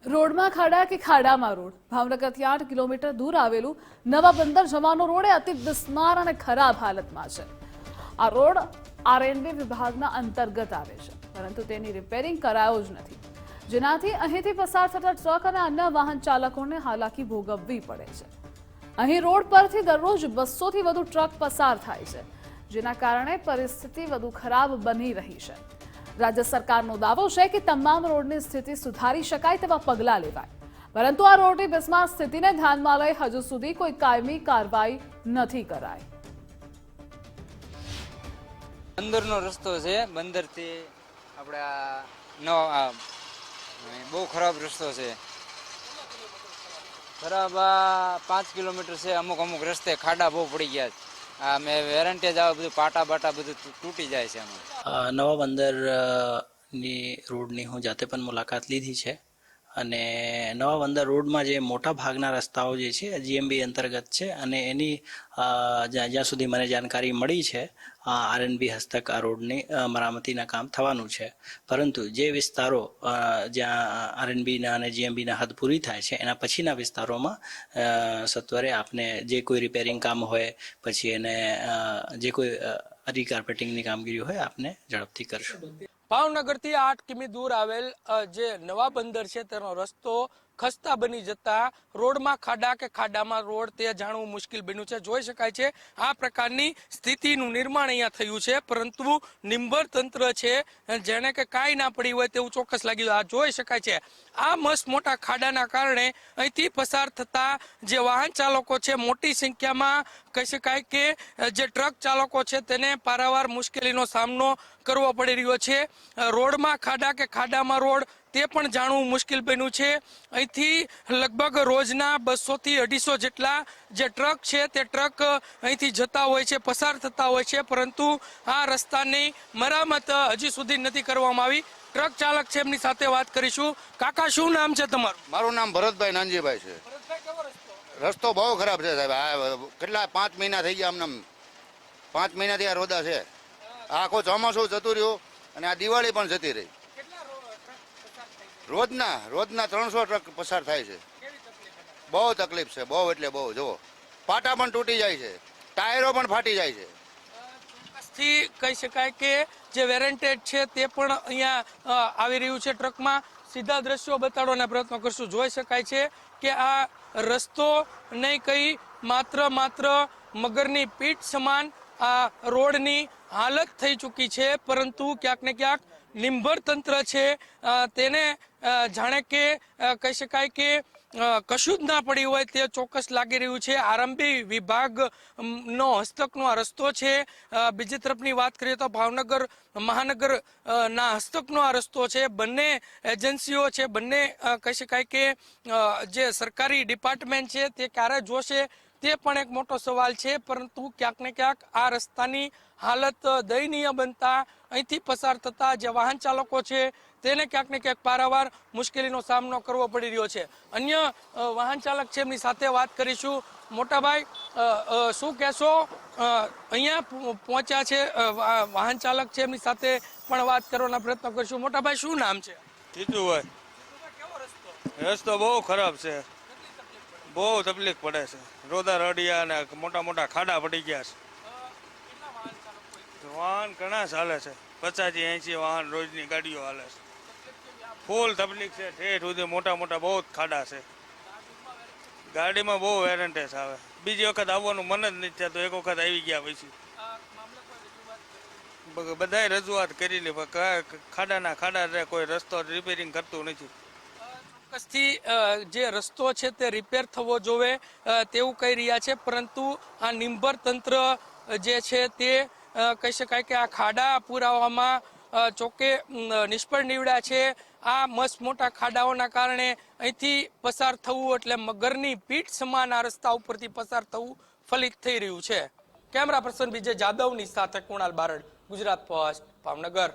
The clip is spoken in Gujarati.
રોડમાં ખાડા કે ખાડામાં રોડ ભાવનગરથી 8 કિલોમીટર દૂર આવેલું નવા બંદર જવાનો રોડ એ અતિ બિસ્માર અને ખરાબ હાલતમાં છે। આ રોડ આરએનબી વિભાગના અંતર્ગત આવે છે, પરંતુ તેની રિપેરિંગ કરાયો જ નથી, જેનાથી અહીંથી પસાર થતા ટ્રક અને અન્ય વાહન ચાલકોને હાલાકી ભોગવવી પડે છે। અહીં રોડ પરથી દરરોજ 200 થી વધુ ટ્રક પસાર થાય છે, જેના કારણે પરિસ્થિતિ વધુ ખરાબ બની રહી છે। राज्य सरकारનો દાવો છે કે તમામ રોડની સ્થિતિ સુધારી શકાય તેવા પગલાં લેવાય, પરંતુ આ રોડની બિસ્માર સ્થિતિને ધ્યાનમાં લઈ હજુ સુધી કોઈ કાયમી કાર્યવાહી નથી કરાઈ। બંદરનો રસ્તો છે, બંદરથી આપણે બહુ ખરાબ રસ્તો છે, ખરાબ 5 કિલોમીટર છે। અમુક રસ્તે ખાડા બહુ પડી ગયા છે, મેં વેરંટેજ આવે બધું પાટા બાટા બધું તૂટી જાય છે। નવા બંદરની રોડની હું જાતે પણ મુલાકાત લીધી છે અને નવા બંદર રોડમાં જે મોટા ભાગના રસ્તાઓ જે છે જીએમબી અંતર્ગત છે અને એની જ્યાં સુધી મને જાણકારી મળી છે આરએનબી હસ્તક આ રોડની મરામતીના કામ થવાનું છે, પરંતુ જે વિસ્તારો જ્યાં આરએનબીના અને જીએમબીના હદ પૂરી થાય છે એના પછીના વિસ્તારોમાં સત્વરે આપને જે કોઈ રિપેરિંગ કામ હોય પછી એને જે કોઈ રીકાર્પેટિંગની કામગીરી હોય આપને ઝડપથી કરશું। ભાવનગરથી 8 કિમી દૂર આવેલ જે નવા બંદર છે તેનો રસ્તો ખસ્તા બની જતા રોડમાં ખાડા કે ખાડામાં રોડ તે જાણવું મુશ્કેલ બન્યું છે। જોઈ શકાય છે આ પ્રકારની સ્થિતિનું નિર્માણ અહીંયા થયું છે, પરંતુ નિંબર તંત્ર છે જેને કે કાંઈ ના પડી હોય તેવું ચોક્કસ લાગ્યું। આ જોઈ શકાય છે આ મસ્ત મોટા ખાડાના કારણે અહીંથી પસાર થતા જે વાહન ચાલકો છે મોટી સંખ્યામાં કહી શકાય કે જે ટ્રક ચાલકો છે તેને પારાવાર મુશ્કેલીનો સામનો કરવો પડી રહ્યો છે। રોડમાં ખાડા કે ખાડામાં રોડ તે પણ જાણવું મુશ્કેલ બન્યું છે। અહીંથી લગભગ રોજના 200 થી 250 જેટલા જે ટ્રક છે તે ટ્રક અહીંથી જતા હોય છે, પસાર થતા હોય છે, પરંતુ આ રસ્તાની મરામત હજી સુધી નથી કરવામાં આવી। ટ્રક ચાલક છે એમની સાથે વાત કરીશું। કાકા, શું નામ છે તમારું? મારું નામ ભરતભાઈ નાનજીભાઈ છે। રસ્તો બહુ ખરાબ છે સાહેબ, આ કેટલા 5 મહિના થઈ ગયા, અમને 5 મહિનાથી આ રોદા છે। આખો ચોમાસું જતું રહ્યું અને આ દિવાળી પણ જતી રહી। રોજના 300 ટ્રક પસાર થાય છે, બહુ તકલીફ છે, બહુ એટલે બહુ। જુઓ પાટા પણ તૂટી જાય છે, ટાયરો પણ ફાટી જાય છે। થી કહી શકાય કે જે વેરેન્ટેજ છે તે પણ અહીંયા આવી રહ્યું છે ટ્રકમાં। સીધા દ્રશ્યો બતાડવાના પ્રયત્નો કરશું। જોઈ શકાય છે કે આ રસ્તો નહીં કહી માત્ર મગરની પીઠ સમાન આ રોડની હાલત થઈ ચૂકી છે, પરંતુ ક્યાંક ને ક્યાંક નિંભર તંત્ર છે તેને જાણે કે કહી શકાય કે કશું જ ના પડી હોય તે ચોક્કસ લાગી રહ્યું છે। આરએનબી વિભાગનો હસ્તકનો આ રસ્તો છે। બીજી તરફની વાત કરીએ તો ભાવનગર મહાનગર ના હસ્તકનો આ રસ્તો છે। બંને એજન્સીઓ છે, બંને કહી શકાય કે જે સરકારી ડિપાર્ટમેન્ટ છે તે ક્યારે જોશે તે પણ એક મોટો સવાલ છે, પરંતુ ક્યાંક ને ક્યાંક આ રસ્તાની હાલત દયનીય બનતા અહીંથી પસાર થતા જે વાહન ચાલકો છે તેને ક્યાંક ને ક્યાંક પારાવાર મુશ્કેલીનો સામનો કરવો પડી રહ્યો છે। અન્ય વાહન ચાલક છે એમની સાથે વાત કરીશું। મોટાભાઈ, શું કહેશો? અહીંયા પહોંચ્યા છે વાહન ચાલક છે એમની સાથે પણ વાત કરવાના પ્રયત્ન કરીશું। મોટાભાઈ, શું નામ છે? જીતુભાઈ। રસ્તો બહુ ખરાબ છે, બહુ તકલીફ પડે છે। રોદા રડિયા અને મોટા ખાડા પડી ગયા છે। વાહન ઘણા ચાલે છે, 50-80 વાહન રોજની ગાડીઓ હાલે છે। ફૂલ તકલીફ છે, ઠેઠ સુધી મોટા બહુ ખાડા છે। ગાડીમાં બહુ વેરંટેજ આવે, બીજી વખત આવવાનું મન જ નથી થતું, એક વખત આવી ગયા પછી બધાએ રજૂઆત કરી લે, ખાડા કોઈ રસ્તો રિપેરિંગ કરતું નથી। ચોક્કસથી જે રસ્તો છે તે રિપેર થવો જોવે તેવું કહી રહ્યા છે, પરંતુ આ નિંભર તંત્ર જે છે તે કહી શકાય કે આ ખાડા પુરાવામાં ચોકે નિષ્ફળ નીવડ્યા છે। આ મસ્ત મોટા ખાડાઓના કારણે અહીંથી પસાર થવું એટલે મગરની પીઠ સમાન આ રસ્તા ઉપરથી પસાર થવું ફલિત થઈ રહ્યું છે। કેમેરા પર્સન વિજય જાદવની સાથે કુણાલ બારડ, ગુજરાત ફર્સ્ટ, ભાવનગર।